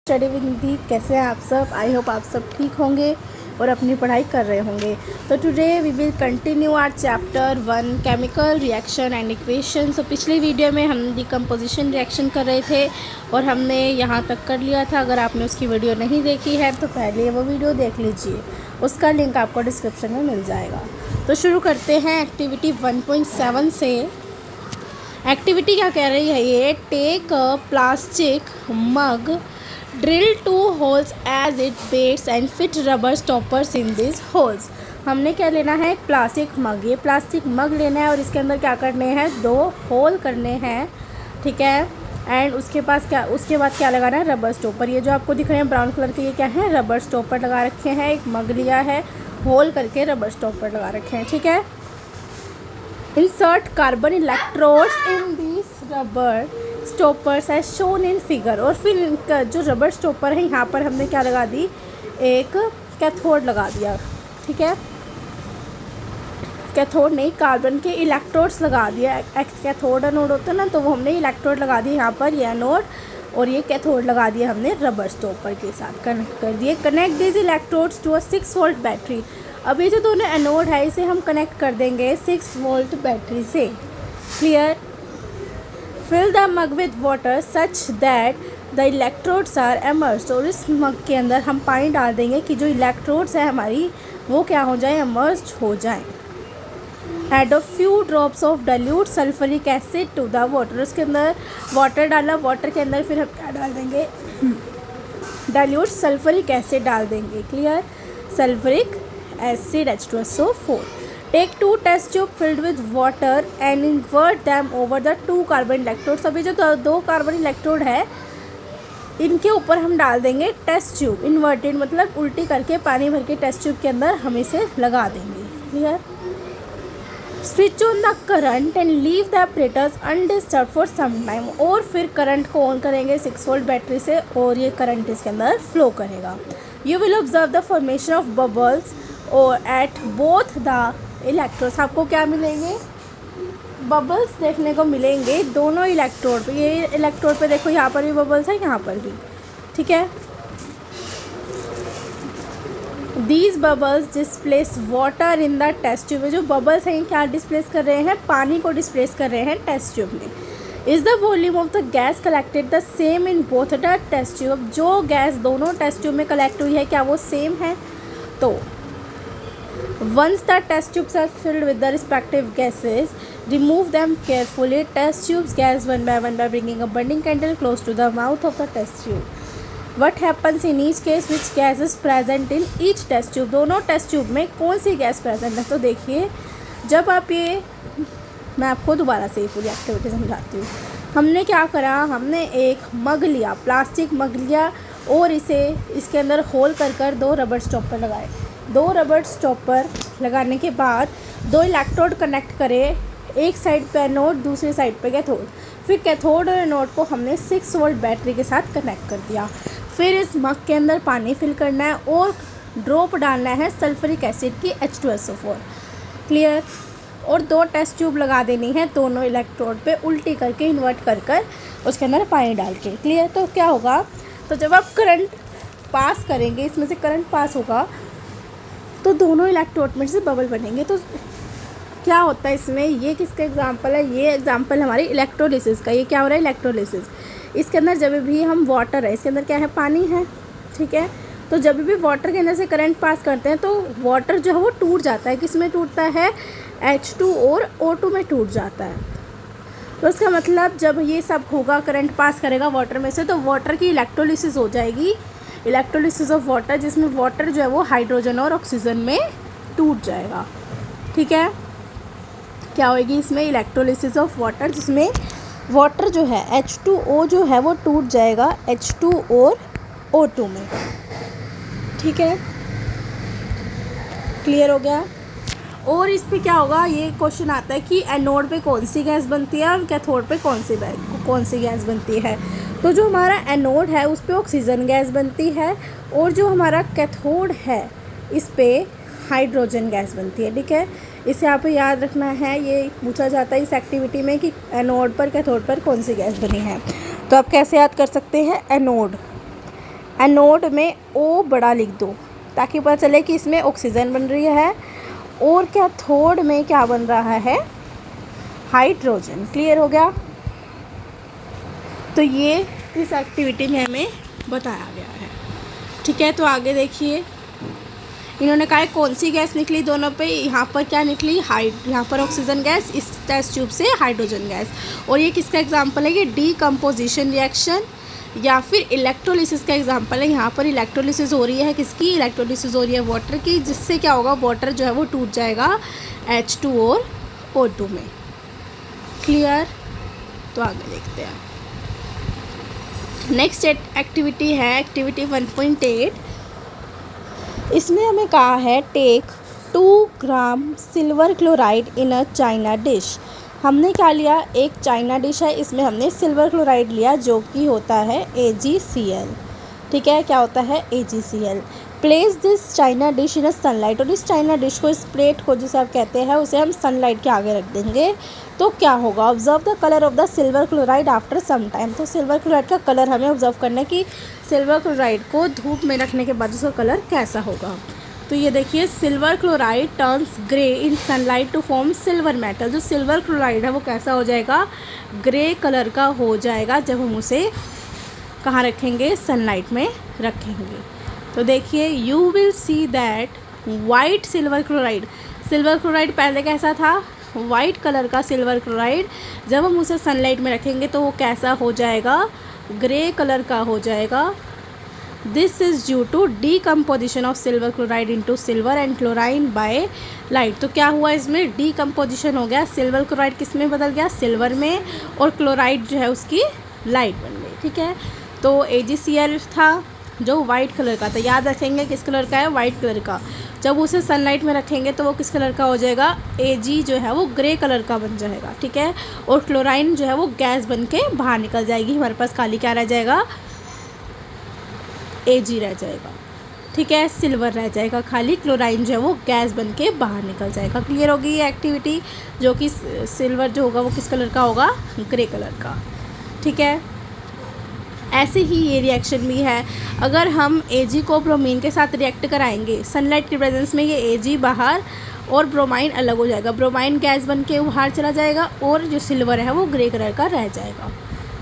Study with the. कैसे हैं आप सब? आई होप आप सब ठीक होंगे और अपनी पढ़ाई कर रहे होंगे। तो today we will continue our chapter 1 chemical reaction and equation. तो पिछले वीडियो में हम डिकम्पोजिशन रिएक्शन कर रहे थे और हमने यहाँ तक कर लिया था। अगर आपने उसकी वीडियो नहीं देखी है तो पहले वो वीडियो देख लीजिए, उसका लिंक आपको डिस्क्रिप्शन में मिल जाएगा। तो शुरू करते हैं एक्टिविटी 1.7 से। एक्टिविटी क्या कह रही है ये? Take a plastic mug, drill 2 holes as it bets and fit rubber stoppers in this holes. हमने क्या लेना है? एक प्लास्टिक मग। ये प्लास्टिक मग लेना है और इसके अंदर क्या करने हैं? 2 होल करने हैं, ठीक है। एंड उसके बाद क्या लगाना है? Rubber stopper. ये जो आपको दिख रहे हैं ब्राउन कलर के, ये क्या है? रबर स्टॉपर लगा रखे हैं। एक मग लिया है, होल करके रबर स्टॉपर लगा रखे हैं, ठीक है। Insert carbon electrodes in this rubber stoppers as shown in figure. और फिर इनका जो रबर स्टॉपर है यहाँ पर हमने क्या लगा दी? एक कैथोड लगा दिया, ठीक है। कैथोड नहीं, कार्बन के इलेक्ट्रोड्स लगा दिया। कैथोड एनोड होता है ना, तो वो हमने इलेक्ट्रोड लगा दिए यहाँ पर, ये एनोड, और ये कैथोड लगा दिया हमने रबर स्टॉपर के साथ, कनेक्ट कर दिए। Connect this electrodes to a 6 volt battery. अब ये जो दोनों एनोड है इसे हम कनेक्ट कर देंगे 6 वोल्ट बैटरी से। Clear? Fill the mug with water such that the electrodes are immersed. और इस मग के अंदर हम पानी डाल देंगे कि जो इलेक्ट्रोड्स है हमारी वो क्या हो जाए? इमर्स्ड हो जाए। Add a few drops of dilute sulphuric acid to the water. उसके अंदर वाटर डाला, वाटर के अंदर फिर हम क्या डाल देंगे? डाइल्यूट सल्फ्यूरिक एसिड डाल देंगे। Clear? Sulphuric acid H2SO4। Take 2 test tube filled with water and invert them over the 2 carbon electrodes. अभी जो 2 कार्बन इलेक्ट्रोड है इनके ऊपर हम डाल देंगे टेस्ट ट्यूब। इन्वर्टेड मतलब उल्टी करके पानी भर के टेस्ट ट्यूब के अंदर हम इसे लगा देंगे। Clear? Switch on the current and leave the operators undisturb for some time. और फिर करंट को ऑन करेंगे 6 वोल्ट बैटरी से और ये करंट इसके अंदर फ्लो करेगा। You will observe the formation of bubbles और एट बोथ द इलेक्ट्रोड्स। आपको क्या मिलेंगे? बबल्स देखने को मिलेंगे दोनों इलेक्ट्रोड पे। ये इलेक्ट्रोड पे देखो, यहाँ पर भी बबल्स है, यहाँ पर भी, ठीक है। These bubbles displace water in the test tube. जो बबल्स हैं क्या डिस्प्लेस कर रहे हैं? पानी को डिस्प्लेस कर रहे हैं टेस्ट ट्यूब में। Is the volume of the gas collected the same in both the test tube. जो गैस दोनों टेस्ट ट्यूब में कलेक्ट हुई है क्या वो सेम है? तो once the test tubes are filled with the respective gases, remove them carefully. Test tubes gas one by one by bringing a burning candle close to the mouth of the test tube. What happens in each case? Which gas is present in each test tube? दोनों test tube में कौन सी gas present है? तो देखिए, जब आप ये, मैं आपको दोबारा से ये पूरी एक्टिविटी समझाती हूँ। हमने क्या करा? हमने एक मग लिया, प्लास्टिक मग लिया और इसके अंदर होल कर 2 रबर स्टॉपर लगाए। 2 रबर स्टॉपर लगाने के बाद 2 इलेक्ट्रोड कनेक्ट करे, एक साइड पे एनोड, दूसरी साइड पे कैथोड। फिर कैथोड और एनोड को हमने 6 वोल्ट बैटरी के साथ कनेक्ट कर दिया। फिर इस मग के अंदर पानी फिल करना है और ड्रॉप डालना है सल्फ्यूरिक एसिड की H2SO4। क्लियर? और 2 टेस्ट ट्यूब लगा देनी है दोनों इलेक्ट्रोड पे, उल्टी करके इन्वर्ट कर उसके अंदर पानी डाल के। क्लियर? तो क्या होगा? तो जब आप करंट पास करेंगे, इसमें से करंट पास होगा तो दोनों इलेक्ट्रोड में से बबल बनेंगे। तो क्या होता है इसमें? ये किसका एग्जांपल है? ये एग्जांपल हमारी इलेक्ट्रोलिसिस का। ये क्या हो रहा है? इलेक्ट्रोलिसिस। इसके अंदर जब भी हम वाटर है, इसके अंदर क्या है? पानी है, ठीक है। तो जब भी वाटर के अंदर से करंट पास करते हैं तो वाटर जो है वो टूट जाता है। किस में टूटता है? H2 और O2 में टूट जाता है। तो इसका मतलब जब ये सब होगा, करंट पास करेगा वाटर में से, तो वाटर की इलेक्ट्रोलिसिस हो जाएगी, इलेक्ट्रोलिसिस ऑफ वाटर, जिसमें वाटर जो है वो हाइड्रोजन और ऑक्सीजन में टूट जाएगा, ठीक है। क्या होगी इसमें? इलेक्ट्रोलिसिस ऑफ वाटर, जिसमें वाटर जो है H2O जो है वो टूट जाएगा H2 और O2 में, ठीक है। क्लियर हो गया? और इस पे क्या होगा? ये क्वेश्चन आता है कि एनोड पे कौन सी गैस बनती है और कैथोड पे कौन सी गैस बनती है। तो जो हमारा एनोड है उस पे ऑक्सीजन गैस बनती है और जो हमारा कैथोड है इस पे हाइड्रोजन गैस बनती है, ठीक है। इसे आप याद रखना है, ये पूछा जाता है इस एक्टिविटी में कि एनोड पर कैथोड पर कौन सी गैस बनी है। तो आप कैसे याद कर सकते हैं? एनोड एनोड में O बड़ा लिख दो ताकि पता चले कि इसमें ऑक्सीजन बन रही है। और कैथोड में क्या बन रहा है, हाइड्रोजन। क्लियर हो गया। तो ये इस एक्टिविटी में हमें बताया गया है। ठीक है, तो आगे देखिए, इन्होंने कहा कौन सी गैस निकली दोनों पे। यहाँ पर क्या निकली, यहाँ पर ऑक्सीजन गैस, इस टेस्ट ट्यूब से हाइड्रोजन गैस। और ये किसका एग्जांपल है, ये डीकम्पोजिशन रिएक्शन या फिर इलेक्ट्रोलिसिस का एग्जांपल है। यहाँ पर इलेक्ट्रोलिसिस हो रही है, किसकी, इलेक्ट्रोलिसिस हो रही है वाटर की, जिससे क्या होगा, वाटर जो है वो टूट जाएगा H2 और O2 में। क्लियर। तो आगे देखते हैं। नेक्स्ट एक्टिविटी है एक्टिविटी 1.8। इसमें हमें कहा है take 2 gram silver chloride in a china dish. हमने क्या लिया, एक चाइना डिश है, इसमें हमने सिल्वर क्लोराइड लिया जो कि होता है AgCl। ठीक है, क्या होता है, AgCl। Place this China dish in a sunlight. और इस चाइना डिश को, इस प्लेट को जिसे आप कहते हैं, उसे हम सनलाइट के आगे रख देंगे तो क्या होगा, observe the colour of the silver chloride after some time. तो सिल्वर क्लोराइड का कलर हमें ऑब्जर्व करना है कि सिल्वर क्लोराइड को धूप में रखने के बाद उसका कलर कैसा होगा। तो ये देखिए, silver chloride turns grey in sunlight to form silver metal. जो सिल्वर क्लोराइड है वो कैसा हो जाएगा, ग्रे कलर का हो जाएगा जब हम उसे कहाँ रखेंगे, सनलाइट में रखेंगे। तो देखिए, you will see that white silver chloride, silver chloride पहले कैसा था, वाइट कलर का सिल्वर क्लोराइड, जब हम उसे सनलाइट में रखेंगे तो वो कैसा हो जाएगा, ग्रे कलर का हो जाएगा। This is due to decomposition of silver chloride into silver and chlorine by light. तो क्या हुआ, इसमें डीकम्पोजिशन हो गया, सिल्वर क्लोराइड किस में बदल गया, सिल्वर में, और क्लोराइड जो है उसकी लाइट बन गई। ठीक है, तो AgCl था जो वाइट कलर का था, याद रखेंगे किस कलर का है, वाइट कलर का। जब उसे सनलाइट में रखेंगे तो वो किस कलर का हो जाएगा, Ag जो है वो ग्रे कलर का बन जाएगा। ठीक है, और क्लोराइन जो है वो गैस बन के बाहर निकल जाएगी, हमारे पास खाली क्या रह जाएगा, Ag रह जाएगा। ठीक है, सिल्वर रह जाएगा खाली, क्लोराइन जो है वो गैस बन के बाहर निकल जाएगा। क्लियर होगी ये एक्टिविटी, जो कि सिल्वर जो होगा वो किस कलर का होगा, ग्रे कलर का। ठीक है, ऐसे ही ये रिएक्शन भी है। अगर हम Ag को ब्रोमीन के साथ रिएक्ट कराएंगे सनलाइट की प्रेजेंस में, ये Ag बाहर और ब्रोमाइन अलग हो जाएगा, ब्रोमाइन गैस बन के बाहर चला जाएगा और जो सिल्वर है वो ग्रे कलर का रह जाएगा।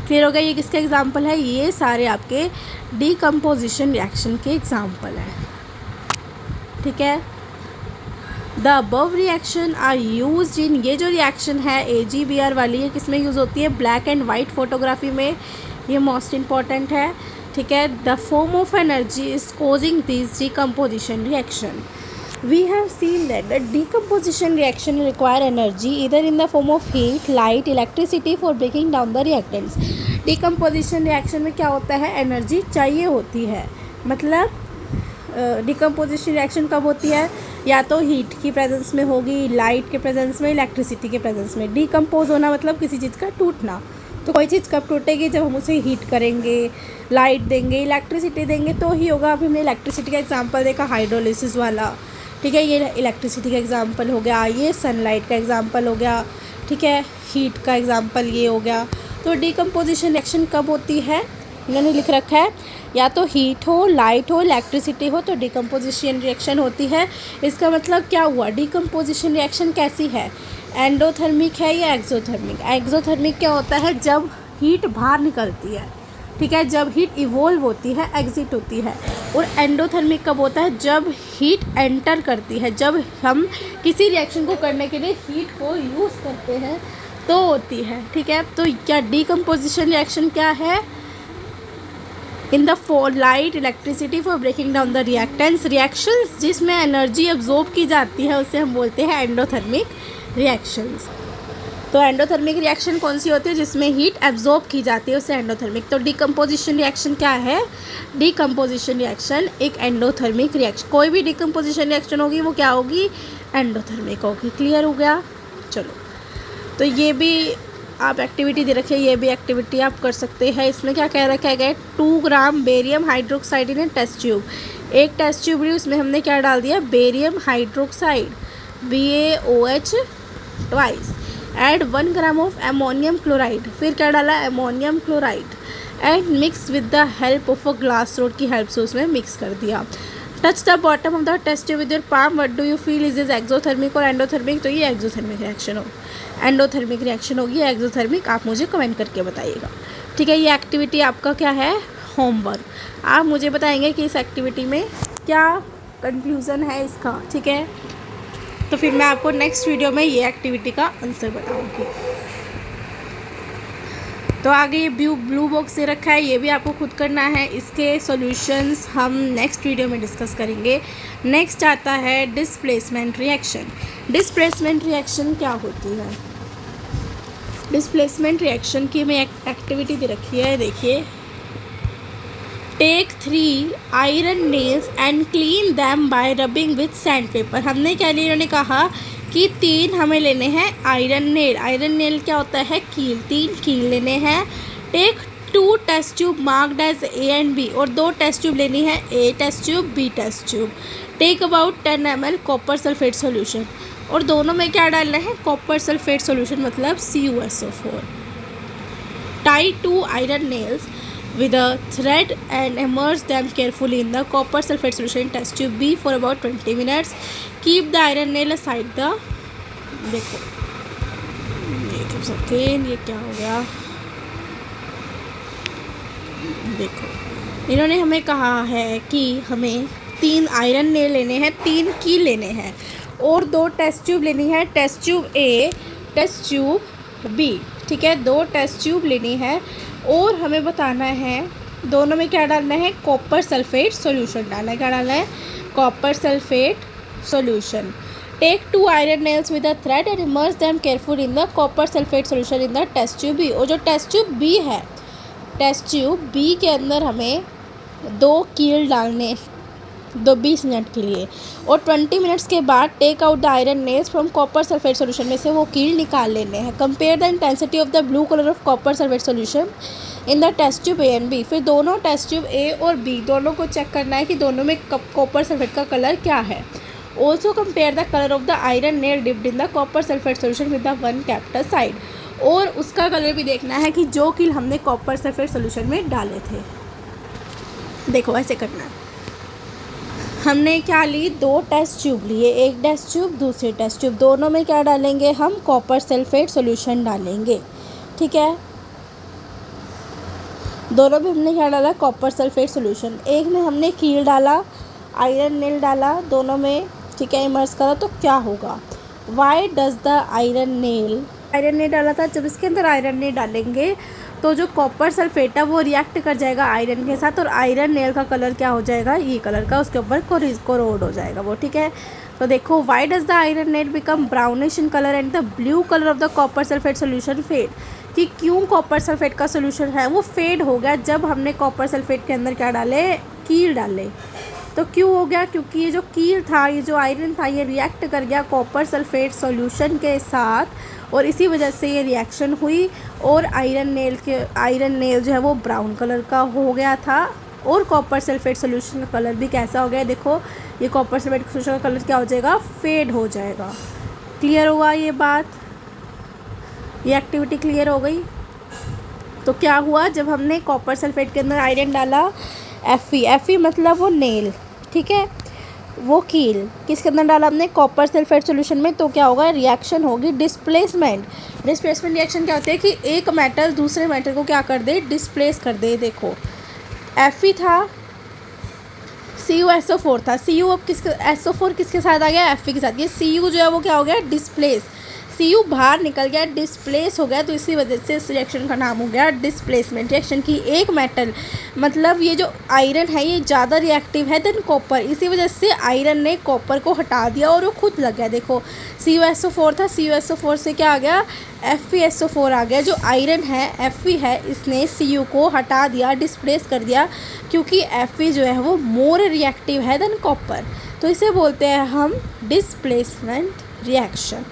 क्लियर हो गया, ये किसका एग्जांपल है, ये सारे आपके डीकम्पोजिशन रिएक्शन के एग्जांपल हैं। ठीक है, the above reaction are used in, ये जो रिएक्शन है AgBr वाली, ये किस में यूज़ होती है, ब्लैक एंड वाइट फोटोग्राफी में, ये मोस्ट इम्पॉर्टेंट है। ठीक है, the form of energy is causing this decomposition reaction. We have seen that the decomposition reaction require energy either in the form of heat, light, electricity for breaking down the reactants. Decomposition reaction में क्या होता है, energy चाहिए होती है। मतलब decomposition reaction कब होती है, या तो हीट की प्रेजेंस में होगी, लाइट के प्रेजेंस में, इलेक्ट्रिसिटी के प्रेजेंस में। डिकम्पोज होना मतलब किसी चीज़ का टूटना। तो कोई चीज़ कब टूटेगी, जब हम उसे हीट करेंगे, लाइट देंगे, इलेक्ट्रिसिटी देंगे तो ही होगा। अभी हमने इलेक्ट्रिसिटी का एग्जांपल देखा, हाइड्रोलिसिस वाला। ठीक है, ये इलेक्ट्रिसिटी का एग्जांपल हो गया, ये सनलाइट का एग्जांपल हो गया। ठीक है, हीट का एग्जांपल ये हो गया। तो डिकम्पोजिशन रिएक्शन कब होती है, इन्होंने लिख रखा है, या तो हीट हो, लाइट हो, इलेक्ट्रिसिटी हो तो डिकम्पोजिशन रिएक्शन होती है। इसका मतलब क्या हुआ, डिकम्पोजिशन रिएक्शन कैसी है, एंडोथर्मिक है या एक्सोथर्मिक। एक्सोथर्मिक क्या होता है, जब हीट बाहर निकलती है। ठीक है, जब हीट इवोल्व होती है, एग्जिट होती है। और एंडोथर्मिक कब होता है, जब हीट एंटर करती है, जब हम किसी रिएक्शन को करने के लिए हीट को यूज़ करते हैं तो होती है। ठीक है, तो क्या डिकम्पोजिशन रिएक्शन क्या है, in the light electricity for breaking down the reactants. Reactions जिसमें एनर्जी एब्जॉर्ब की जाती है उसे हम बोलते हैं एंडोथर्मिक रिएक्शंस। तो एंडोथर्मिक रिएक्शन कौन सी होती है, जिसमें हीट एब्जॉर्ब की जाती है उसे एंडोथर्मिक। तो डिकम्पोजिशन रिएक्शन क्या है, डिकम्पोजिशन रिएक्शन एक एंडोथर्मिक रिएक्शन, कोई भी डिकम्पोजिशन रिएक्शन होगी वो क्या होगी, एंडोथर्मिक होगी। क्लियर हो गया। चलो, तो ये भी आप एक्टिविटी दे रखिए, ये भी एक्टिविटी आप कर सकते हैं। इसमें क्या कह रखा है, 2 gram barium hydroxide in test tube. एक टेस्ट ट्यूब ली, उसमें हमने क्या डाल दिया, barium hydroxide BaOH twice. Add 1 gram of ammonium chloride, फिर क्या डाला, ammonium chloride. And mix with the help of a glass rod की हेल्प से उसमें मिक्स कर दिया। Touch the bottom of the test tube with your palm, what do you feel, is exothermic और endothermic? तो ये एक्सोथर्मिक रिएक्शन हो, endothermic reaction होगी या एक्सोथर्मिक, आप मुझे कमेंट करके बताइएगा। ठीक है, ये एक्टिविटी आपका क्या है, होमवर्क। आप मुझे बताएंगे कि इस एक्टिविटी में क्या कंक्लूज़न है इसका। ठीक है, तो फिर मैं आपको नेक्स्ट वीडियो में ये एक्टिविटी का आंसर बताऊंगी। तो आगे ये ब्लू बॉक्स दे रखा है, ये भी आपको खुद करना है। इसके सॉल्यूशंस हम नेक्स्ट वीडियो में डिस्कस करेंगे। नेक्स्ट आता है डिस्प्लेसमेंट रिएक्शन। डिस्प्लेसमेंट रिएक्शन क्या होती है? डिस्प्लेसमेंट रिएक्शन की में एक्टिविटी दे रखी है, देखिए। Take 3 iron nails and clean them by rubbing with sand paper. हमने क्या लिया, इन्होंने कहा कि 3 हमें लेने हैं आयरन नेल। आयरन नेल क्या होता है, कील। 3 कील लेने हैं। Take 2 test tube marked as A and B, और 2 टेस्ट ट्यूब लेनी है, A test tube, B test tube. Take about 10 ml copper sulphate solution, और दोनों में क्या डालना है, कॉपर सल्फेट सोल्यूशन, मतलब CuSO4। Tie 2 iron nails with a thread and immerse them carefully in the copper sulfate solution test tube B for about 20 minutes. Keep the iron nail aside the, देखो एक second, ये क्या हो गया, देखो इन्होंने हमें कहा है कि हमें 3 आयरन नेल लेने हैं, 3 की लेने हैं, और 2 टेस्ट ट्यूब लेनी है, test tube A, test tube B। ठीक है, 2 टेस्ट ट्यूब लेनी है, और हमें बताना है दोनों में क्या डालना है, कॉपर सल्फेट सॉल्यूशन डालना है। क्या डालना है, copper sulphate solution. Take 2 iron nails with a thread and immerse them careful in the copper sulphate solution in the test tube B. और जो टेस्ट ट्यूब बी है, टेस्ट ट्यूब बी के अंदर हमें 2 कील डालने, 20 मिनट के लिए, और 20 मिनट्स के बाद take out the iron nails from copper sulphate solution में से वो कील निकाल लेने हैं। Compare the intensity of the blue colour of copper sulphate solution in the test tube A and B. फिर दोनों टेस्ट ट्यूब ए और बी दोनों को चेक करना है कि दोनों में कॉपर सल्फेट का कलर क्या है। Also compare the colour of the iron nail dipped in the copper sulphate solution with the one kept a side, और उसका कलर भी देखना है कि जो कील हमने कॉपर सल्फेट सॉल्यूशन में डाले थे। देखो ऐसे करना है, हमने क्या ली, 2 टेस्ट ट्यूब लिए, एक टेस्ट ट्यूब, दूसरी टेस्ट ट्यूब, दोनों में क्या डालेंगे, हम कॉपर सल्फेट सॉल्यूशन डालेंगे। ठीक है, दोनों में हमने क्या डाला, कॉपर सल्फेट सॉल्यूशन। एक में हमने कील डाला, आयरन नेल डाला, दोनों में, ठीक है, इमर्स करा, तो क्या होगा, Y does the iron nail डाला था। जब इसके अंदर आयरन नेल डालेंगे तो जो कॉपर सल्फेट है वो रिएक्ट कर जाएगा आयरन के साथ, और आयरन नेल का कलर क्या हो जाएगा, ये कलर का, उसके ऊपर कोरोड हो जाएगा वो। ठीक है, तो देखो, why does the iron nail become brownish in colour and the blue colour of the copper sulphate solution fade. कि क्यों कॉपर सल्फेट का सोल्यूशन है वो फेड हो गया जब हमने कॉपर सल्फेट के अंदर क्या डाले, कील डाले। तो क्यों हो गया, क्योंकि ये जो कील था, ये जो आयरन था, ये रिएक्ट कर गया कॉपर सल्फेट सॉल्यूशन के साथ, और इसी वजह से ये रिएक्शन हुई, और आयरन नेल जो है वो ब्राउन कलर का हो गया था, और कॉपर सल्फेट सॉल्यूशन का कलर भी कैसा हो गया, देखो ये कॉपर सल्फेट सॉल्यूशन का कलर क्या हो जाएगा, फेड हो जाएगा। क्लियर हुआ ये बात, ये एक्टिविटी क्लियर हो गई। तो क्या हुआ, जब हमने कॉपर सल्फेट के अंदर आयरन डाला, Fe मतलब वो नेल, ठीक है, वो कील किसके अंदर डाला हमने, कॉपर सल्फेट सॉल्यूशन में, तो क्या होगा, रिएक्शन होगी डिस्प्लेसमेंट। डिस्प्लेसमेंट रिएक्शन क्या होती है कि एक मेटल दूसरे मेटल को क्या कर दे, डिस्प्लेस कर दे। देखो Fe था, CuSO4 था, Cu अब SO4 किसके साथ आ गया, Fe के साथ। ये Cu जो है वो क्या हो गया, डिस्प्लेस, Cu बाहर निकल गया, डिस्प्लेस हो गया, तो इसी वजह से इस रिएक्शन का नाम हो गया डिस्प्लेसमेंट रिएक्शन। की एक मेटल, मतलब ये जो आयरन है ये ज़्यादा रिएक्टिव है देन कॉपर, इसी वजह से आयरन ने कॉपर को हटा दिया और वो खुद लग गया। देखो CuSO4 था, CuSO4 से क्या आ गया, FeSO4 आ गया। जो आयरन है Fe है, इसने Cu को हटा दिया, डिस्प्लेस कर दिया, क्योंकि Fe जो है वो मोर रिएक्टिव है देन कॉपर, तो इसे बोलते हैं हम डिस्प्लेसमेंट रिएक्शन।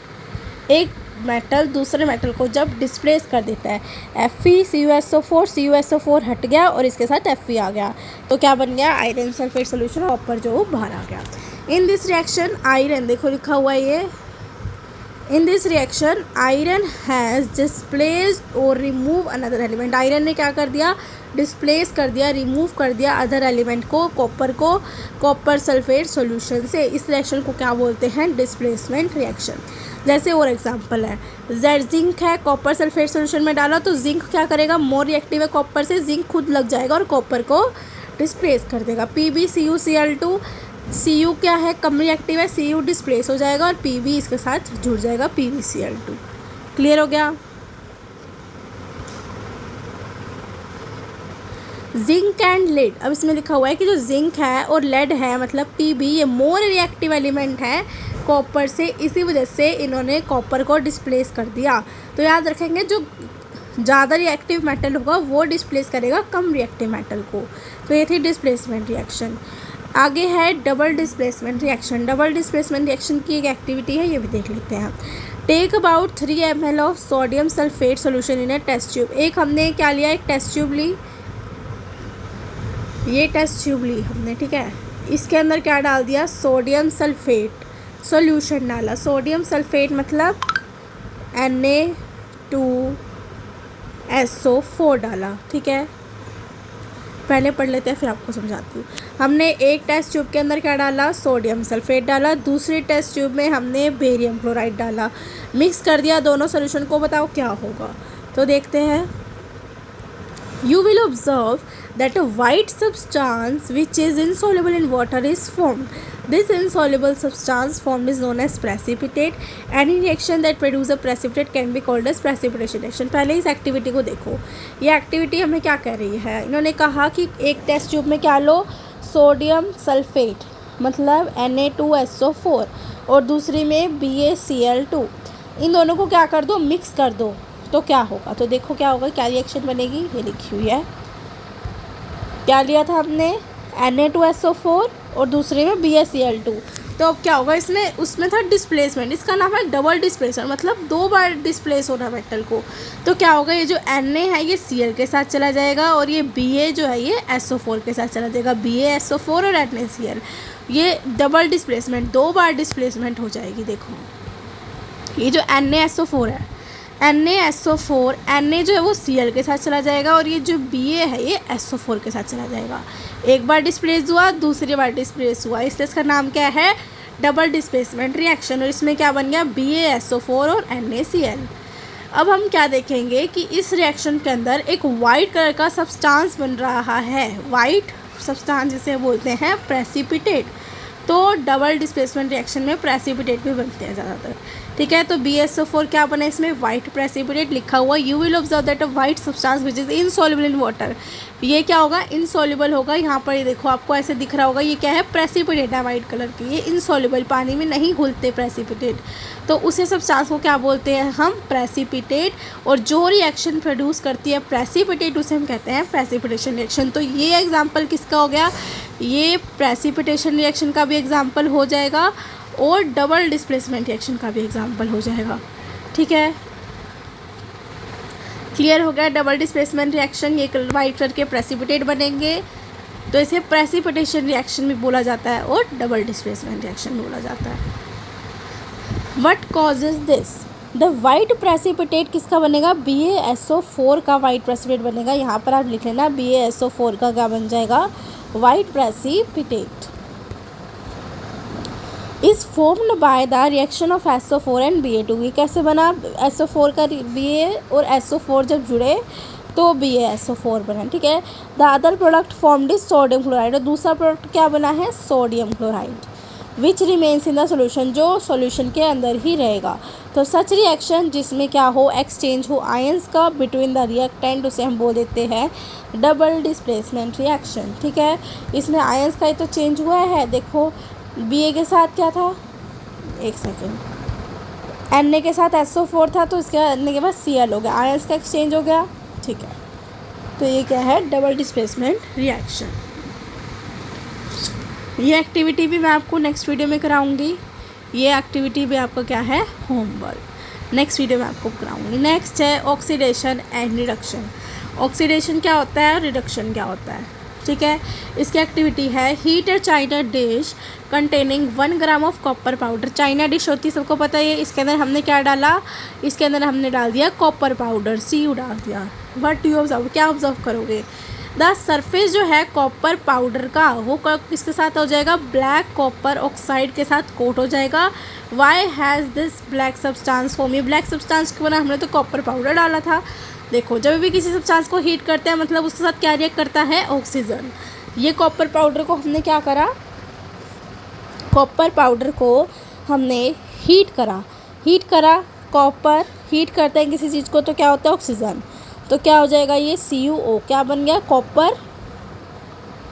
एक मेटल दूसरे मेटल को जब डिस्प्लेस कर देता है, Fe CuSO4 हट गया और इसके साथ Fe आ गया, तो क्या बन गया, आयरन सल्फेट सोल्यूशन, कॉपर जो बाहर आ गया। इन दिस रिएक्शन आयरन, देखो लिखा हुआ है ये, in this reaction iron has displaced और रिमूव अनदर एलिमेंट। आयरन ने क्या कर दिया, डिस्प्लेस कर दिया, रिमूव कर दिया अदर एलिमेंट को, कॉपर सल्फेट सॉल्यूशन से। इस रिएक्शन को क्या बोलते हैं, डिस्प्लेसमेंट रिएक्शन। जैसे और एग्जांपल है, जेड जिंक है, कॉपर सल्फेट सॉल्यूशन में डाला तो जिंक क्या करेगा, मोर रिएक्टिव है कॉपर से, जिंक खुद लग जाएगा और कॉपर को डिस्प्लेस कर देगा। PbCuCl2, Cu क्या है, कम रिएक्टिव है, Cu डिस्प्लेस हो जाएगा और Pb इसके साथ जुड़ जाएगा, PbCl2। क्लियर हो गया। जिंक एंड लेड, अब इसमें लिखा हुआ है कि जो जिंक है और लेड है मतलब Pb, ये मोर रिएक्टिव एलिमेंट है कॉपर से, इसी वजह से इन्होंने कॉपर को डिस्प्लेस कर दिया। तो याद रखेंगे जो ज़्यादा रिएक्टिव मेटल होगा वो डिस्प्लेस करेगा कम रिएक्टिव मेटल को। तो ये थी डिस्प्लेसमेंट रिएक्शन। आगे है double displacement reaction. Double displacement reaction की एक एक्टिविटी है, ये भी देख लेते हैं। Take about 3 ml of sodium sulphate solution in a test tube. एक हमने क्या लिया, एक टेस्ट ट्यूब ली, ये टेस्ट ट्यूब ली हमने, ठीक है। इसके अंदर क्या डाल दिया, सोडियम सल्फेट सॉल्यूशन डाला। सोडियम सल्फेट मतलब Na2SO4 डाला, ठीक है। पहले पढ़ लेते हैं फिर आपको समझाती हूँ। हमने एक टेस्ट ट्यूब के अंदर क्या डाला, सोडियम सल्फेट डाला, दूसरी टेस्ट ट्यूब में हमने बेरियम क्लोराइड डाला, मिक्स कर दिया दोनों सोल्यूशन को। बताओ क्या होगा, तो देखते हैं। You will observe that a white substance which is insoluble in water is formed. This insoluble substance formed is known as precipitate. Any reaction that produces a precipitate can be called as precipitation reaction. पहले इस activity को देखो, ये activity हमें क्या कह रही है, इन्होंने कहा कि एक टेस्ट ट्यूब में क्या लो, सोडियम सल्फेट मतलब Na2SO4 और दूसरी में BaCl2, इन दोनों को क्या कर दो, मिक्स कर दो। तो क्या होगा, तो देखो क्या होगा, क्या रिएक्शन बनेगी, ये लिखी हुई है। क्या लिया था हमने, Na2SO4 और दूसरे में BaCl2। तो अब क्या होगा, इसमें उसमें था डिस्प्लेसमेंट, इसका नाम है डबल डिस्प्लेसमेंट, मतलब 2 बार डिस्प्लेस होना मेटल को। तो क्या होगा, ये जो Na है ये Cl के साथ चला जाएगा और ये Ba जो है ये SO4 के साथ चला जाएगा, BaSO4 और NaCl। ये डबल डिस्प्लेसमेंट, 2 बार डिस्प्लेसमेंट हो जाएगी। देखो ये जो NaSO4 है, NaSO4, Na जो है वो Cl के साथ चला जाएगा और ये जो Ba है ये SO4 के साथ चला जाएगा। एक बार डिस्प्लेस हुआ, दूसरी बार डिस्प्लेस हुआ, इसलिए इसका नाम क्या है, डबल डिस्प्लेसमेंट रिएक्शन। और इसमें क्या बन गया, BaSO4 और NaCl। अब हम क्या देखेंगे कि इस रिएक्शन के अंदर एक वाइट कलर का सब्सटेंस बन रहा है, वाइट सब्सटेंस जिसे बोलते हैं प्रेसिपिटेट। तो डबल डिस्प्लेसमेंट रिएक्शन में प्रेसिपिटेट भी बनते हैं ज़्यादातर, ठीक है। तो BaSO4 क्या बना, इसमें वाइट प्रेसिपिटेट लिखा हुआ। You will observe that a white substance which is insoluble in water, ये क्या होगा, इनसॉल्युबल होगा। यहाँ पर ये देखो आपको ऐसे दिख रहा होगा, ये क्या है, प्रेसिपिटेट है वाइट कलर की, ये इनसॉल्युबल, पानी में नहीं घुलते प्रेसिपिटेट। तो उसे सब्सटेंस को क्या बोलते हैं हम, प्रेसिपिटेट। और जो रिएक्शन प्रोड्यूस करती है प्रेसिपिटेट उसे हम कहते हैं प्रेसिपिटेशन रिएक्शन। तो ये एग्जाम्पल किसका हो गया, ये प्रेसिपिटेशन रिएक्शन का भी एग्जाम्पल हो जाएगा और डबल डिस्प्लेसमेंट रिएक्शन का भी एग्जाम्पल हो जाएगा, ठीक है। क्लियर हो गया, डबल डिस्प्लेसमेंट रिएक्शन, ये वाइट कलर के प्रेसिपिटेट बनेंगे, तो इसे प्रेसिपिटेशन रिएक्शन भी बोला जाता है और डबल डिस्प्लेसमेंट रिएक्शन बोला जाता है। What causes this, the white precipitate किसका बनेगा, BaSO4 का वाइट प्रेसिपिटेट बनेगा। यहाँ पर आप लिख लेना BaSO4 का क्या बन जाएगा, white precipitate. Is formed by the reaction of SO4 and Ba2। ये कैसे बना, SO4 का Ba और SO4 जब जुड़े तो BaSO4 बना, ठीक है। The other product formed is sodium chloride, और दूसरा प्रोडक्ट क्या बना है, sodium chloride, which remains in the solution, जो सोल्यूशन के अंदर ही रहेगा। तो सच रिएक्शन जिसमें क्या हो, एक्सचेंज हो आयंस का बिटवीन द रिएक्टेंट, उसे हम बोल देते हैं डबल डिस्प्लेसमेंट रिएक्शन, ठीक है। इसमें आयंस का ही तो चेंज हुआ है, देखो Ba के साथ क्या था, एक सेकेंड, Na के साथ SO4 था, तो इसके Na के बाद Cl हो गया, आयंस का एक्सचेंज हो गया, ठीक है। तो ये क्या है, डबल डिस्प्लेसमेंट रिएक्शन। ये एक्टिविटी भी मैं आपको नेक्स्ट वीडियो में कराऊंगी, ये एक्टिविटी भी आपका क्या है, होमवर्क, नेक्स्ट वीडियो में आपको कराऊंगी। नेक्स्ट है ऑक्सीडेशन एंड रिडक्शन। ऑक्सीडेशन क्या होता है और रिडक्शन क्या होता है, ठीक है। इसकी एक्टिविटी है heat A China dish containing 1 gram of copper powder. China dish होती है, सबको पता है। इसके अंदर हमने क्या डाला, इसके अंदर हमने डाल दिया कॉपर पाउडर, CU डाल दिया। व्हाट यू ऑब्जर्व, क्या ऑब्जर्व करोगे, द सरफेस जो है कॉपर पाउडर का वो किसके साथ हो जाएगा, ब्लैक कॉपर ऑक्साइड के साथ कोट हो जाएगा। Why has this black substance form, ये ब्लैक सब्सटेंस क्यों बना, हमने तो कॉपर पाउडर डाला था। देखो जब भी किसी सब्सटेंस को हीट करते हैं मतलब उसके साथ क्या रिएक्ट करता है, ऑक्सीजन। ये कॉपर पाउडर को हमने क्या करा, कॉपर पाउडर को हमने हीट करा। कॉपर हीट करते हैं किसी चीज़ को तो क्या होता है, ऑक्सीजन। तो क्या हो जाएगा ये CuO, क्या बन गया, कॉपर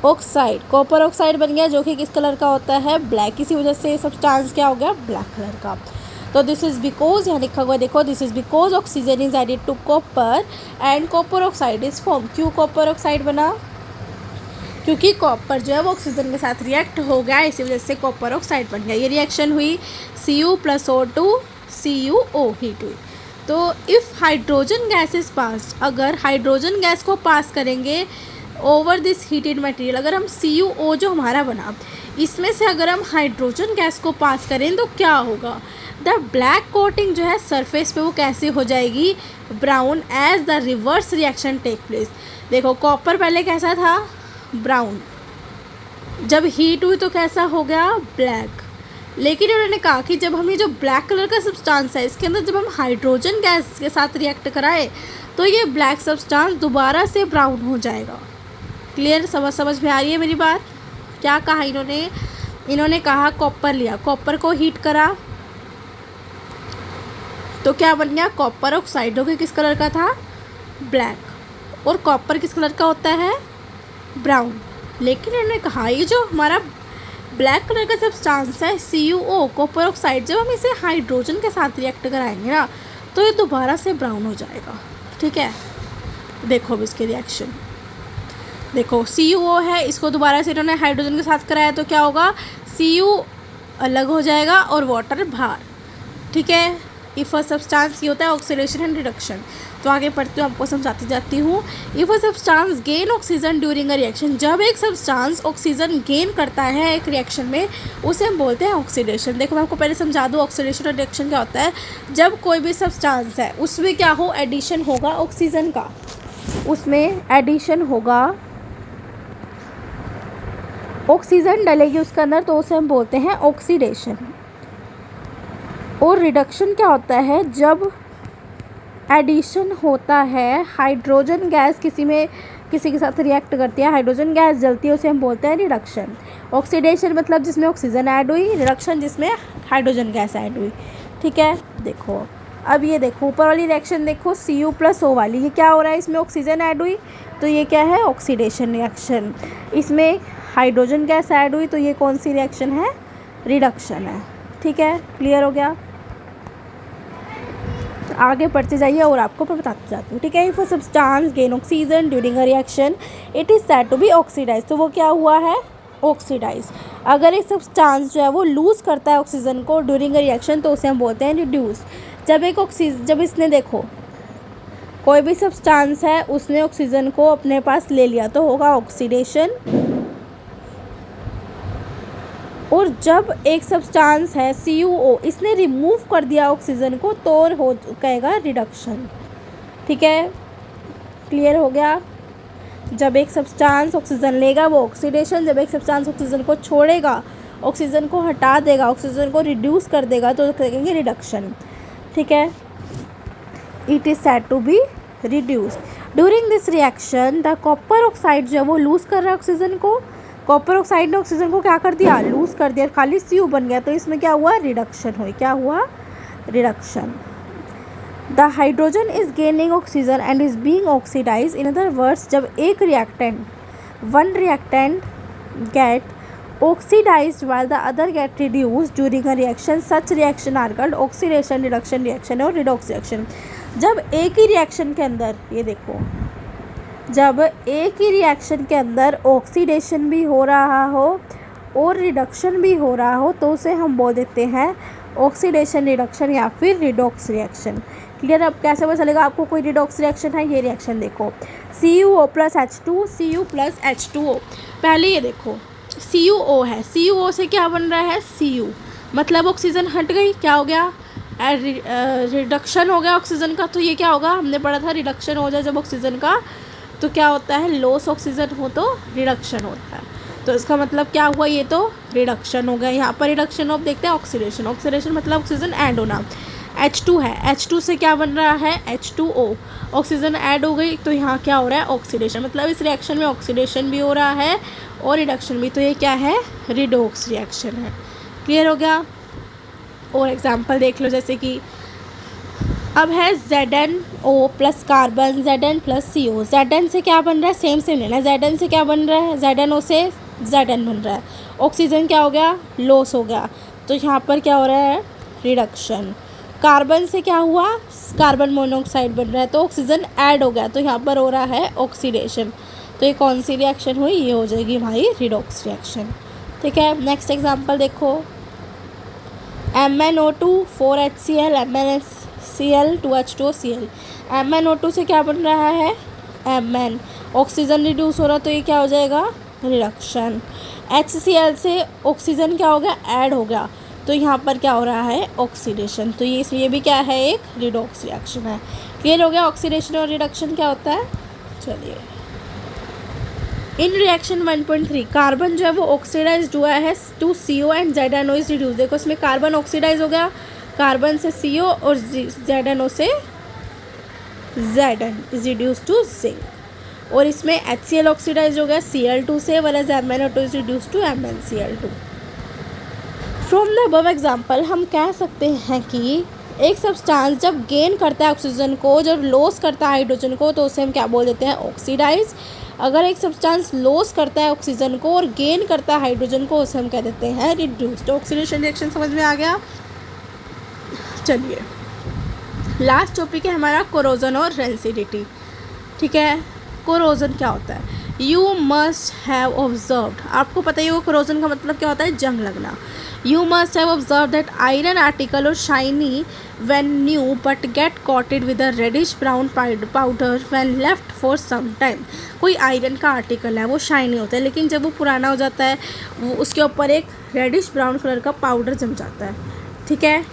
ऑक्साइड। कॉपर ऑक्साइड बन गया जो कि किस कलर का होता है, ब्लैक। इसी वजह से सब्सटेंस क्या हो गया, ब्लैक कलर का। तो दिस इज़ बिकॉज, यहाँ लिखा हुआ देखो, this is because oxygen is added to copper and copper oxide is form. क्यों कॉपर ऑक्साइड बना, क्योंकि कॉपर जो है वो ऑक्सीजन के साथ रिएक्ट हो गया, इसी वजह से कॉपर ऑक्साइड बन गया। ये रिएक्शन हुई Cu + O2 CuO हीट हुई। तो if hydrogen gas is pass, अगर हाइड्रोजन गैस को पास करेंगे ओवर दिस हीटेड मटेरियल, अगर हम CuO जो हमारा बना इसमें से अगर हम हाइड्रोजन गैस को पास करें तो क्या होगा, द ब्लैक कोटिंग जो है सरफेस पे वो कैसे हो जाएगी, brown, as the reverse reaction take place. देखो कॉपर पहले कैसा था, ब्राउन, जब हीट हुई तो कैसा हो गया, ब्लैक। लेकिन उन्होंने कहा कि जब हम ये जो ब्लैक कलर का सब्सटेंस है इसके अंदर जब हम हाइड्रोजन गैस के साथ रिएक्ट कराए तो ये ब्लैक सब्सटेंस दोबारा से ब्राउन हो जाएगा। क्लियर, समझ में आ रही है मेरी बात। क्या कहा इन्होंने कहा कॉपर लिया, कॉपर को हीट करा तो क्या बन गया, कॉपर ऑक्साइड, जो कि किस कलर का था, ब्लैक। और कॉपर किस कलर का होता है, ब्राउन। लेकिन इन्होंने कहा ये जो हमारा ब्लैक कलर का सब्सटेंस है CuO कॉपर ऑक्साइड, जब हम इसे हाइड्रोजन के साथ रिएक्ट कराएंगे ना तो ये दोबारा से ब्राउन हो जाएगा। ठीक है, देखो अब इसके रिएक्शन देखो, CuO है, इसको दोबारा से इन्होंने हाइड्रोजन के साथ कराया तो क्या होगा, Cu अलग हो जाएगा और वाटर बाहर। ठीक है, इफ़ अ सब्सटेंस ये होता है ऑक्सीडेशन एंड रिडक्शन। तो आगे पढ़ती हूँ, आपको समझाती जाती हूँ। If a substance gain oxygen during a reaction, जब एक सब्सटेंस ऑक्सीजन गेन करता है एक रिएक्शन में उसे हम बोलते हैं ऑक्सीडेशन। देखो मैं आपको पहले समझा दूँ ऑक्सीडेशन और रिएक्शन क्या होता है। जब कोई भी सब्सटेंस है उसमें क्या हो, एडिशन होगा ऑक्सीजन का, उसमें एडिशन होगा, ऑक्सीजन डलेगी उसके अंदर तो उसे हम बोलते हैं ऑक्सीडेशन। और रिडक्शन क्या होता है, जब एडिशन होता है, हाइड्रोजन गैस किसी के साथ रिएक्ट करती है, हाइड्रोजन गैस जलती है, उसे हम बोलते हैं रिडक्शन। ऑक्सीडेशन मतलब जिसमें ऑक्सीजन ऐड हुई, रिडक्शन जिसमें हाइड्रोजन गैस ऐड हुई। ठीक है, देखो अब ये देखो ऊपर वाली रिएक्शन देखो, Cu + O वाली, ये क्या हो रहा है, इसमें ऑक्सीजन ऐड हुई तो ये क्या है, ऑक्सीडेशन रिएक्शन। इसमें हाइड्रोजन गैस ऐड हुई तो ये कौन सी रिएक्शन है, रिडक्शन है। ठीक है, क्लियर हो गया। आगे पढ़ते जाइए और आपको मैं बताती जाती हूँ। ठीक है, if a substance gain oxygen during a reaction it is said to be oxidise, तो वो क्या हुआ है, ऑक्सीडाइज। अगर एक सब्सटेंस जो है वो लूज़ करता है ऑक्सीजन को ड्यूरिंग अ रिएक्शन तो उसे हम बोलते हैं रिड्यूस। जब इसने देखो कोई भी सब्सटेंस है उसने ऑक्सीजन को अपने पास ले लिया तो होगा ऑक्सीडेशन। और जब एक सब्सटेंस है CuO इसने रिमूव कर दिया ऑक्सीजन को तो हो कहेगा रिडक्शन। ठीक है, क्लियर हो गया। जब एक सब्सटेंस ऑक्सीजन लेगा वो ऑक्सीडेशन, जब एक सब्सटेंस ऑक्सीजन को छोड़ेगा, ऑक्सीजन को हटा देगा, ऑक्सीजन को रिड्यूस कर देगा तो कहेंगे रिडक्शन। ठीक है, it is said to be reduce. During this reaction the copper oxide जो है वो लूज़ कर रहा है ऑक्सीजन को, कॉपर ऑक्साइड ने ऑक्सीजन को क्या कर दिया, लूज़ कर दिया, खाली Cu बन गया तो इसमें क्या हुआ, रिडक्शन हुई। क्या हुआ, reduction. The hydrogen is gaining oxygen and is being oxidise. In other words, जब एक one reactant get oxidized while the other get reduced during a reaction, such reaction are called oxidation reduction reaction और redox reaction। जब एक ही reaction के अंदर, ये देखो, जब एक ही रिएक्शन के अंदर ऑक्सीडेशन भी हो रहा हो और रिडक्शन भी हो रहा हो तो उसे हम बोल देते हैं ऑक्सीडेशन रिडक्शन या फिर रिडॉक्स रिएक्शन। क्लियर, अब कैसे पता चलेगा आपको कोई रिडॉक्स रिएक्शन है, ये रिएक्शन देखो, CuO plus H2, Cu plus H2O। पहले ये देखो CuO है, CuO से क्या बन रहा है Cu, मतलब ऑक्सीजन हट गई, क्या हो गया रिडक्शन हो गया ऑक्सीजन का। तो ये क्या होगा, हमने पढ़ा था रिडक्शन हो जाए जब ऑक्सीजन का तो क्या होता है, लॉस ऑक्सीजन हो तो रिडक्शन होता है। तो इसका मतलब क्या हुआ, ये तो रिडक्शन हो गया। यहाँ पर रिडक्शन ऑफ देखते हैं ऑक्सीडेशन, ऑक्सीडेशन मतलब ऑक्सीजन ऐड होना। H2 है, H2 से क्या बन रहा है H2O, ऑक्सीजन ऐड हो गई तो यहाँ क्या हो रहा है ऑक्सीडेशन, मतलब इस रिएक्शन में ऑक्सीडेशन भी हो रहा है और रिडक्शन भी। तो ये क्या है, रिडोक्स रिएक्शन है। क्लियर हो गया। और एग्जांपल देख लो, जैसे कि अब है ZnO plus carbon, Zn plus CO। Zn से क्या बन रहा है, सेम सेम लेना है। Zn से क्या बन रहा है, ZnO से Zn बन रहा है। ऑक्सीजन क्या हो गया, लॉस हो गया, तो यहाँ पर क्या हो रहा है रिडक्शन। कार्बन से क्या हुआ, कार्बन मोनोऑक्साइड बन रहा है तो ऑक्सीजन ऐड हो गया, तो यहाँ पर हो रहा है ऑक्सीडेशन। तो ये कौन सी रिएक्शन हुई, ये हो जाएगी भाई रिडॉक्स रिएक्शन। ठीक है, नेक्स्ट एग्जांपल देखो, MnO2 4HCl, MnCl 2H2Cl। MnO2 से क्या बन रहा है Mn, ऑक्सीजन रिड्यूस हो रहा तो ये क्या हो जाएगा रिडक्शन। HCl से ऑक्सीजन क्या हो गया, ऐड हो गया, तो यहाँ पर क्या हो रहा है ऑक्सीडेशन। तो ये भी क्या है, एक रिडॉक्स रिएक्शन है। क्लियर हो गया, ऑक्सीडेशन और रिडक्शन क्या होता है। चलिए, इन रिएक्शन 1.3 कार्बन जो है वो ऑक्सीडाइज्ड हुआ है to CO and ZnO is reduce. देखो इसमें कार्बन ऑक्सीडाइज हो गया, कार्बन से CO और ZnO से Zn is reduce to zinc. और इसमें HCl ऑक्सीडाइज हो गया Cl2 से, whereas MnO2 is reduce to MnCl2। From the above example हम कह सकते हैं कि एक सब्सटेंस जब गेन करता है ऑक्सीजन को, जब लॉस करता है हाइड्रोजन को, तो उसे हम क्या बोल देते हैं ऑक्सीडाइज। अगर एक सब्सटेंस लॉस करता है ऑक्सीजन को और गेन करता है हाइड्रोजन को, उसे हम कह देते हैं रिड्यूस्ड। तो ऑक्सीडेशन रिएक्शन समझ में आ गया। चलिए, लास्ट टॉपिक है हमारा कोरोजन और रेंसिडिटी। ठीक है, कोरोजन क्या होता है, यू मस्ट हैव ऑब्जर्व्ड, आपको पता ही होगा कोरोजन का मतलब क्या होता है, जंग लगना। You must have observed that iron article or shiny when new but get coated with a reddish brown powder when left for some time। कोई आयरन का आर्टिकल है, वो शाइनी होता है, लेकिन जब वो पुराना हो जाता है वो उसके ऊपर एक रेडिश ब्राउन कलर का पाउडर जम जाता है। ठीक है,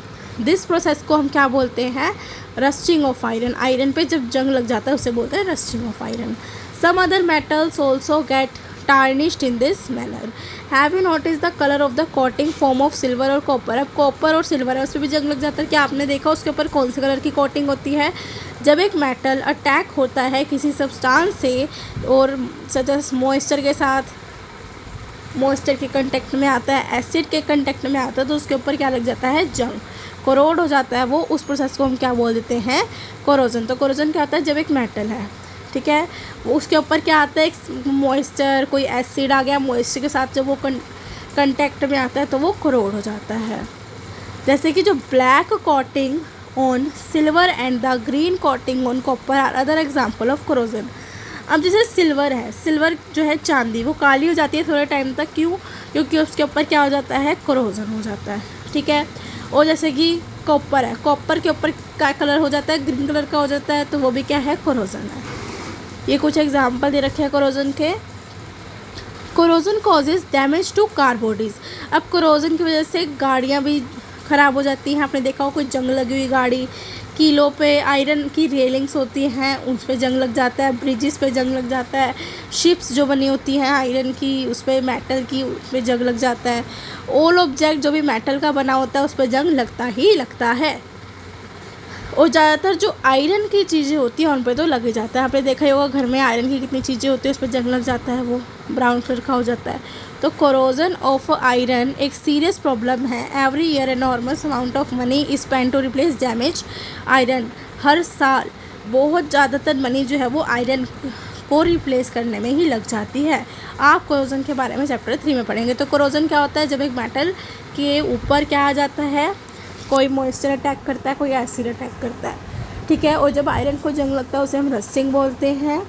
दिस प्रोसेस को हम क्या बोलते हैं, रस्टिंग ऑफ आयरन। आयरन पे जब जंग लग जाता है उसे बोलते हैं rusting of iron. Some other metals also get tarnished in this manner। Have you noticed the color of the coating form of silver और कॉपर। अब कॉपर और सिल्वर है, उस पर भी जंग लग जाता है, क्या आपने देखा उसके ऊपर कौन से कलर की कोटिंग होती है। जब एक मेटल अटैक होता है किसी सब्सटेंस से और सच एज मॉइस्चर के साथ, मॉइस्चर के कंटेक्ट में आता है, एसिड के कंटेक्ट में आता है, तो उसके ऊपर क्या लग जाता है, जंग, कोरोड हो जाता है वो। उस प्रोसेस को हम क्या बोल देते हैं, कोरोजन। तो कोरोजन क्या होता है, जब एक मेटल है, ठीक है, उसके ऊपर क्या आता है, एक मॉइस्चर, कोई एसिड आ गया, मॉइस्चर के साथ जब वो कंटेक्ट में आता है तो वो कोरोड हो जाता है। जैसे कि जो black coating on silver and the green coating on copper are other example of corrosion. अब जैसे सिल्वर है, सिल्वर जो है चांदी, वो काली हो जाती है थोड़े टाइम तक, क्यों, क्योंकि उसके ऊपर क्या हो जाता है, कोरोजन हो जाता है। ठीक है, और जैसे कि कॉपर है, कॉपर के ऊपर क्या कलर हो जाता है, ग्रीन कलर का हो जाता है, तो वो भी क्या है, कोरोजन है। ये कुछ एग्जाम्पल दे रखे हैं कोरोजन के। Corrosion causes damage to car bodies. अब कोरोजन की वजह से गाड़ियाँ भी ख़राब हो जाती हैं। आपने देखा हो कोई जंग लगी हुई गाड़ी, कीलों पे आयरन की रेलिंग्स होती हैं, उस पर जंग लग जाता है, ब्रिजेस पे जंग लग जाता है, शिप्स जो बनी होती हैं आयरन की, उस पर मेटल की, उस पर जंग लग जाता है। ऑल ऑब्जेक्ट जो भी मेटल का बना होता है उस पर जंग लगता ही लगता है। और ज़्यादातर जो आयरन की चीज़ें होती हैं उन पर तो लग ही जाता है। आपने देखा ही होगा घर में आयरन की कितनी चीज़ें होती है, उस पर जंग लग जाता है, वो ब्राउन कलर का हो जाता है। तो कोरोजन ऑफ आयरन एक सीरियस प्रॉब्लम है। Every year enormous amount of money is spend to replace damage iron. हर साल बहुत ज़्यादातर मनी जो है वो आयरन को रिप्लेस करने में ही लग जाती है। आप कोरोजन के बारे में चैप्टर 3 में पढ़ेंगे। तो कोरोजन क्या होता है, जब एक मेटल के ऊपर क्या आ जाता है, कोई मॉइस्चर अटैक करता है, कोई एसिड अटैक करता है। ठीक है, और जब आयरन को जंग लगता है उसे हम रस्टिंग बोलते हैं।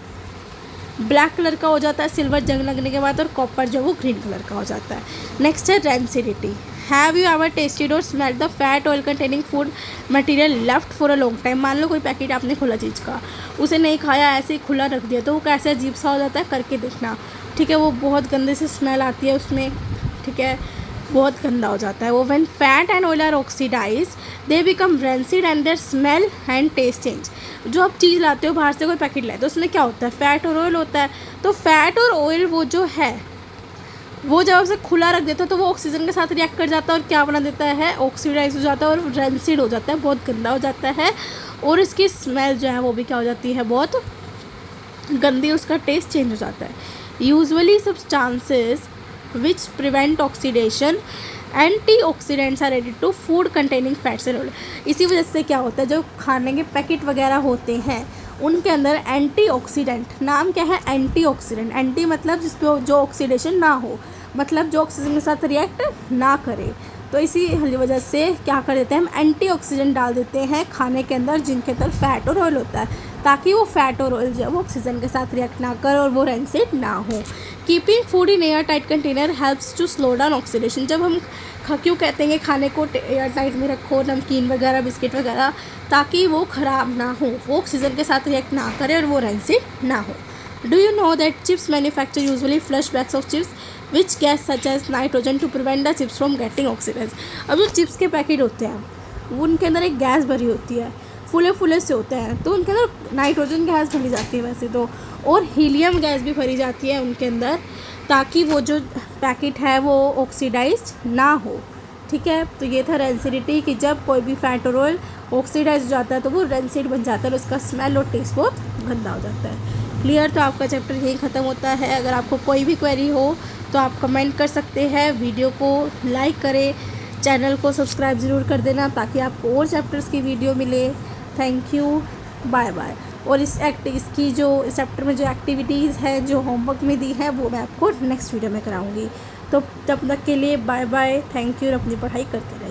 ब्लैक कलर का हो जाता है सिल्वर जंग लगने के बाद, और कॉपर जो वो ग्रीन कलर का हो जाता है। नेक्स्ट है rancidity. Have you ever tested और smell the fat oil containing food material left for a long time. मान लो कोई पैकेट आपने खोला चीज़ का, उसे नहीं खाया, ऐसे ही खुला रख दिया, तो वो कैसे अजीब सा हो जाता है, करके देखना, ठीक है। वो बहुत गंदे से स्मेल आती है उसमें, ठीक है, बहुत गंदा हो जाता है वो। When fat and oil are oxidise they become rancid and their smell and taste change. जो आप चीज़ लाते हो बाहर से, कोई पैकेट लाए तो उसमें क्या होता है, फैट और ऑयल होता है। तो फैट और ऑयल वो जो है वो जब उसे खुला रख देता है तो वो ऑक्सीजन के साथ रिएक्ट कर जाता है और क्या बना देता है, ऑक्सीडाइज हो जाता है और रेंसिड हो जाता है, बहुत गंदा हो जाता है। और इसकी स्मेल जो है वो भी क्या हो जाती है, बहुत गंदी, उसका टेस्ट चेंज हो जाता है। Usually substances which prevent oxidation antioxidants are added to food containing fats and oil. इसी वजह से क्या होता है, जो खाने के पैकेट वगैरह होते हैं उनके अंदर एंटीऑक्सीडेंट, नाम क्या है, एंटीऑक्सीडेंट। एंटी मतलब जिस पे जो ऑक्सीडेशन ना हो, मतलब जो ऑक्सीजन के साथ रिएक्ट ना करे। तो इसी वजह से क्या कर देते हैं, हम एंटीऑक्सीडेंट डाल देते हैं खाने के अंदर, जिनके अंदर फैट और ऑयल होता है, ताकि वो फैट और ऑयल जो है वो ऑक्सीजन के साथ रिएक्ट ना करे और वो रेंसिड ना हो। Keeping food in airtight container helps to slow down oxidation. जब हम क्यों कहते हैं कि खाने को एयर टाइट में रखो, नमकीन वगैरह, बिस्किट वगैरह, ताकि वो ख़राब ना हो, वो ऑक्सीजन के साथ रिएक्ट ना करे और वो रेंसिड ना हो। Do you know that chips manufacture usually flush bags of chips which gas such as nitrogen to prevent the chips from getting oxidise. अब जो चिप्स के पैकेट होते हैं उनके अंदर एक गैस भरी होती है, फूले फूले से होते हैं, तो उनके अंदर नाइट्रोजन गैस भरी जाती है वैसे तो, और हीलियम गैस भी भरी जाती है उनके अंदर, ताकि वो जो पैकेट है वो ऑक्सीडाइज ना हो, ठीक है। तो ये था रेंसिडिटी, कि जब कोई भी फैट और ऑयल ऑक्सीडाइज हो जाता है तो वो रेंसिड बन जाता है और उसका स्मेल और टेस्ट बहुत गंदा हो जाता है। क्लियर। तो आपका चैप्टर यहीं ख़त्म होता है। अगर आपको कोई भी क्वेरी हो तो आप कमेंट कर सकते हैं, वीडियो को लाइक करें, चैनल को सब्सक्राइब ज़रूर कर देना ताकि आपको और चैप्टर्स की वीडियो मिले। Thank you, bye bye. और इसकी जो इस चैप्टर में जो एक्टिविटीज़ हैं, जो होमवर्क में दी हैं, वो मैं आपको नेक्स्ट वीडियो में कराऊंगी। तो तब तक के लिए बाय बाय, थैंक यू, और अपनी पढ़ाई करते रहें।